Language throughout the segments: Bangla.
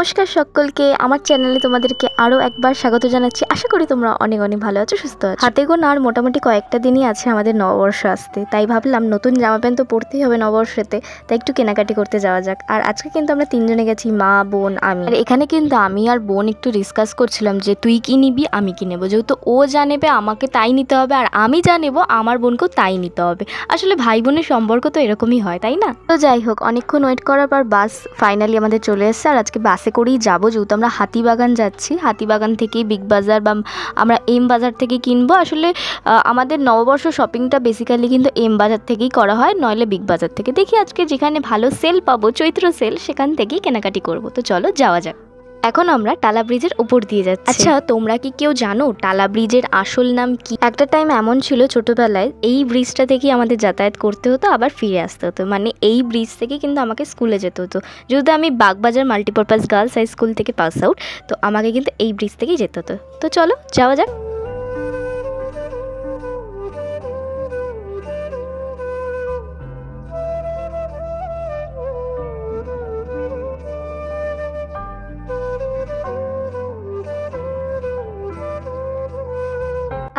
নমস্কার সকলকে আমার চ্যানেলে তোমাদেরকে আরও একবার স্বাগত জানাচ্ছি। আশা করি তোমরা অনেক অনেক ভালো আছো, সুস্থ আছো। হাতে গোনা আর মোটামুটি কয়েকটা দিনই আছে আমাদের নববর্ষ আসতে, তাই ভাবলাম নতুন জামা প্যান্ট তো পরতেই হবে নববর্ষেতে, তাই একটু কেনাকাটি করতে যাওয়া যাক। আর আজকে কিন্তু আমরা তিনজনে গেছি, মা, বোন, আমি। আর এখানে কিন্তু আমি আর বোন একটু ডিসকাস করছিলাম যে তুই কি নিবি, আমি কি নেবো। যেহেতু ও যা নেবে আমাকে তাই নিতে হবে, আর আমি যা নেবো আমার বোনকেও তাই নিতে হবে। আসলে ভাই বোনের সম্পর্ক তো এরকমই হয়, তাই না? তো যাই হোক, অনেকক্ষণ ওয়েট করার পর বাস ফাইনালি আমাদের চলে এসেছে। আর আজকে বাসে করেই যাবো, যেহেতু আমরা হাতিবাগান যাচ্ছি। হাতিবাগান থেকেই বিগ বাজার বা আমরা এম বাজার থেকে কিনবো। আসলে আমাদের নববর্ষ শপিংটা বেসিক্যালি কিন্তু এম বাজার থেকেই করা হয়, নইলে বিগ বাজার থেকে। দেখি আজকে যেখানে ভালো সেল পাবো, চৈত্র সেল, সেখান থেকেই কেনাকাটি করবো। তো চলো যাওয়া যাক। এখন আমরা টালা ব্রিজের উপর দিয়ে যাচ্ছি। আচ্ছা, তোমরা কি কেউ জানো টালা ব্রিজের আসল নাম কি? একটা টাইম এমন ছিল ছোটবেলায় এই ব্রিজটা থেকেই আমাদের যাতায়াত করতে হতো, আবার ফিরে আসতে হতো। মানে এই ব্রিজ থেকে কিন্তু আমাকে স্কুলে যেতে হতো। যেহেতু আমি Bagbazar multipurpose girls high school থেকে পাস আউট, তো আমাকে কিন্তু এই ব্রিজ থেকেই যেতে হতো। তো চলো যাওয়া যাক।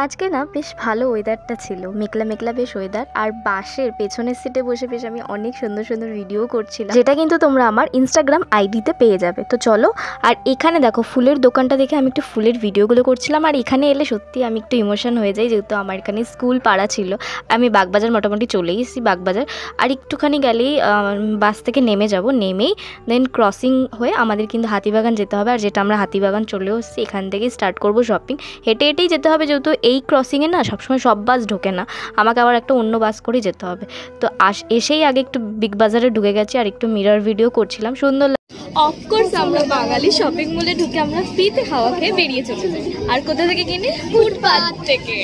আজকে না বেশ ভালো ওয়েদারটা ছিল, মেঘলা মেঘলা বেশ ওয়েদার। আর বাসের পেছনের সিটে বসে বেশ আমি অনেক সুন্দর সুন্দর ভিডিও করছিলাম, যেটা কিন্তু তোমরা আমার ইনস্টাগ্রাম আইডিতে পেয়ে যাবে। তো চলো। আর এখানে দেখো ফুলের দোকানটা দেখে আমি একটু ফুলের ভিডিওগুলো করছিলাম। আর এখানে এলে সত্যি আমি একটু ইমোশন হয়ে যাই, যেহেতু আমার এখানে স্কুল পাড়া ছিল। আমি বাগবাজার মোটামুটি চলেই এসেছি বাগবাজার। আর একটুখানি গেলেই বাস থেকে নেমে যাব, নেমেই দেন ক্রসিং হয়ে আমাদের কিন্তু হাতিবাগান যেতে হবে। আর যেটা আমরা হাতিবাগান চলেও এসেছি, এখান থেকেই স্টার্ট করবো শপিং। হেঁটে হেঁটেই যেতে হবে, যেহেতু এই ক্রসিংয়ে না সবসময় সব বাস ঢোকে না, আমাকে আবার একটা অন্য বাস করে যেতে হবে। তো এসেই আগে একটু বিগ বাজারে ঢুকে গেছি আর একটু মিরর ভিডিও করছিলাম, সুন্দর। অফকোর্স আমরা বাঙালি, শপিং মলে ঢুকে আমরা ফ্রিতে খাওয়া খেয়ে বেরিয়ে চলে যাই। আর কোথা থেকে কিনি? ফুটপাথ থেকে।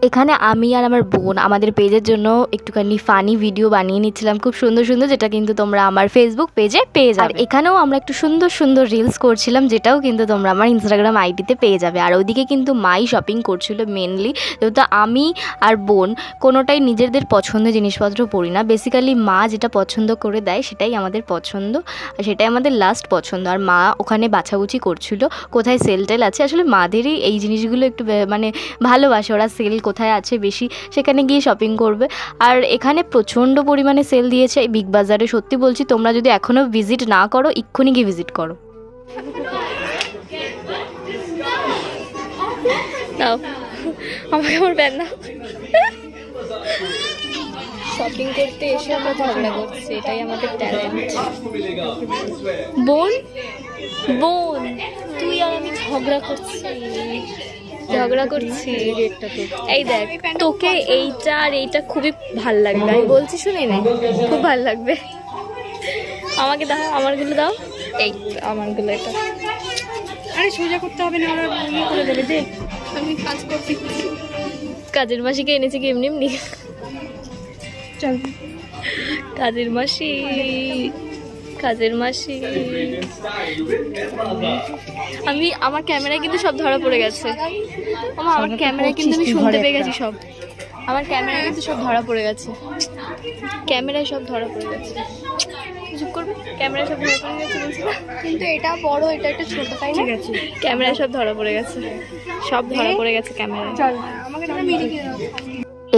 এখানে আমি আর আমার বোন আমাদের পেজের জন্য একটুখানি ফানি ভিডিও বানিয়ে নিচ্ছিলাম, খুব সুন্দর সুন্দর, যেটা কিন্তু তোমরা আমার ফেসবুক পেজে পেয়ে যাবে। আর এখানেও আমরা একটু সুন্দর সুন্দর রিলস করছিলাম, যেটাও কিন্তু তোমরা আমার ইনস্টাগ্রাম আইডিতে পেয়ে যাবে। আর ওইদিকে কিন্তু মাই শপিং করছিল মেনলি, যেহেতু আমি আর বোন কোনোটাই নিজেদের পছন্দের জিনিসপত্র পড়ি না। বেসিক্যালি মা যেটা পছন্দ করে দেয় সেটাই আমাদের পছন্দ, আর সেটাই আমাদের লাস্ট পছন্দ। আর মা ওখানে বাছাবুছি করছিল কোথায় সেল টেল আছে। আসলে মাদেরই এই জিনিসগুলো একটু মানে ভালোবাসে, ওরা সেল কোথায় আছে বেশি সেখানে গিয়ে শপিং করবে। আর এখানে প্রচণ্ড পরিমাণে সেল দিয়েছে এই বিগ বাজারে। সত্যি বলছি, তোমরা যদি এখনও ভিজিট না করো, এক্ষুনি গিয়ে ভিজিট করো। নাও আমাকে আমার ব্যাগ নাও। শপিং করতে এসে আমরা ঝগড়া করছি, এটাই আমাদের ট্যালেন্ট। বোন বোন তুই আর আমি ঝগড়া করছি। এই দেখ, তোকে এইটা আর এইটা খুবই ভাল লাগবে, আমি বলছি শুনে নে, খুব ভাল লাগবে। আমাকে দাও, আমারগুলো দাও। এই আমারগুলো, এটা আরে সোজা করতে হবে না, ওরা ইয়ে করে দেবে। দে, আমি কাজ করছি। কাজের মাসিকে এনেছি কি এমনি এমনি? চল, কাজের মাসি, কাজের মাসি। আমি আমার ক্যামেরায় কিন্তু সব ধরা পড়ে গেছে। আমার ক্যামেরায় কিন্তু আমি শুনতে পেয়ে গেছি সব। আমার ক্যামেরায় কিন্তু সব ধরা পড়ে গেছে, ক্যামেরায় সব ধরা পড়ে গেছে। চুপ করবে, ক্যামেরায় সব ধরা পড়ে গেছে বলছি না। কিন্তু এটা বড়, এটা একটা ছোট, তাই না? ক্যামেরায় সব ধরা পড়ে গেছে, সব ধরা পড়ে গেছে ক্যামেরায়। চল আমাকে একটা মিনি কিনে দাও।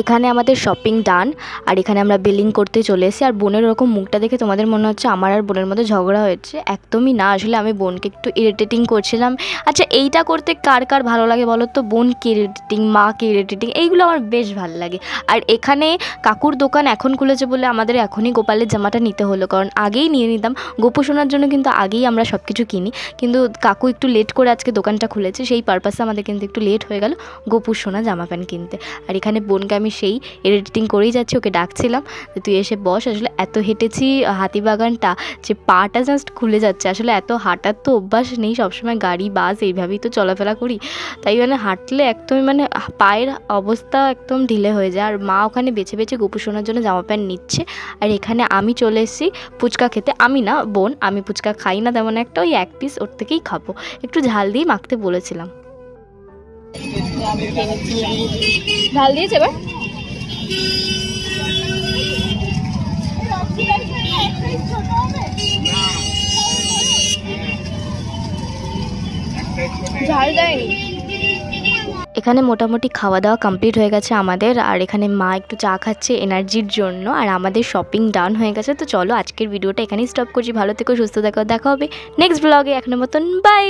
এখানে আমাদের শপিং ডান, আর এখানে আমরা বিলিং করতে চলে এসেছি। আর বোনের ওরকম মুখটা দেখে তোমাদের মনে হচ্ছে আমার আর বোনের মধ্যে ঝগড়া হয়েছে, একদমই না। আসলে আমি বোনকে একটু ইরিটেটিং করছিলাম। আচ্ছা, এইটা করতে কার কার ভালো লাগে বলো তো? বোনকে ইরিটেটিং, মাকে ইরিটেটিং, এইগুলো আমার বেশ ভালো লাগে। আর এখানে কাকুর দোকান এখন খুলেছে বলে আমাদের এখনই গোপালের জামাটা নিতে হলো, কারণ আগেই নিয়ে নিতাম। গোপু সোনার জন্য কিন্তু আগেই আমরা সব কিছু কিনি, কিন্তু কাকু একটু লেট করে আজকে দোকানটা খুলেছে, সেই পারপাসে আমাদের কিন্তু একটু লেট হয়ে গেল গোপু সোনা জামা প্যান্ট কিনতে। আর এখানে বোনকে আমি সেই এডিটিং করেই যাচ্ছি, ওকে ডাকছিলাম যে তুই এসে বস। আসলে এত হেঁটেছি হাতিবাগানটা যে পাটা জাস্ট খুলে যাচ্ছে। আসলে এত হাঁটার তো অভ্যাস নেই, সবসময় গাড়ি বাস এইভাবেই তো চলাফেরা করি, তাই মানে হাঁটলে একদমই মানে পায়ের অবস্থা একদম ঢিলে হয়ে যায়। আর মা ওখানে বেছে বেছে গোপু সোনার জন্য জামা প্যান্ট নিচ্ছে। আর এখানে আমি চলে এসেছি ফুচকা খেতে। আমি না, বোন, আমি ফুচকা খাই না তেমন একটা, ওই এক পিস ওর থেকেই খাবো, একটু ঝাল দিয়ে মাখতে বলেছিলাম। ঝাল দিয়েছে এবার। ঝাল দেয়নি। এখানে মোটামুটি খাওয়া দাওয়া কমপ্লিট হয়ে গেছে আমাদের, আর এখানে মা একটু চা খাচ্ছে এনার্জির জন্য, আর আমাদের শপিং ডান হয়ে গেছে। তো চলো আজকের ভিডিওটা এখানেই স্টপ করছি। ভালো থেকো, সুস্থ থেকো, দেখা হবে নেক্সট ব্লগে। এখনের মতন বাই।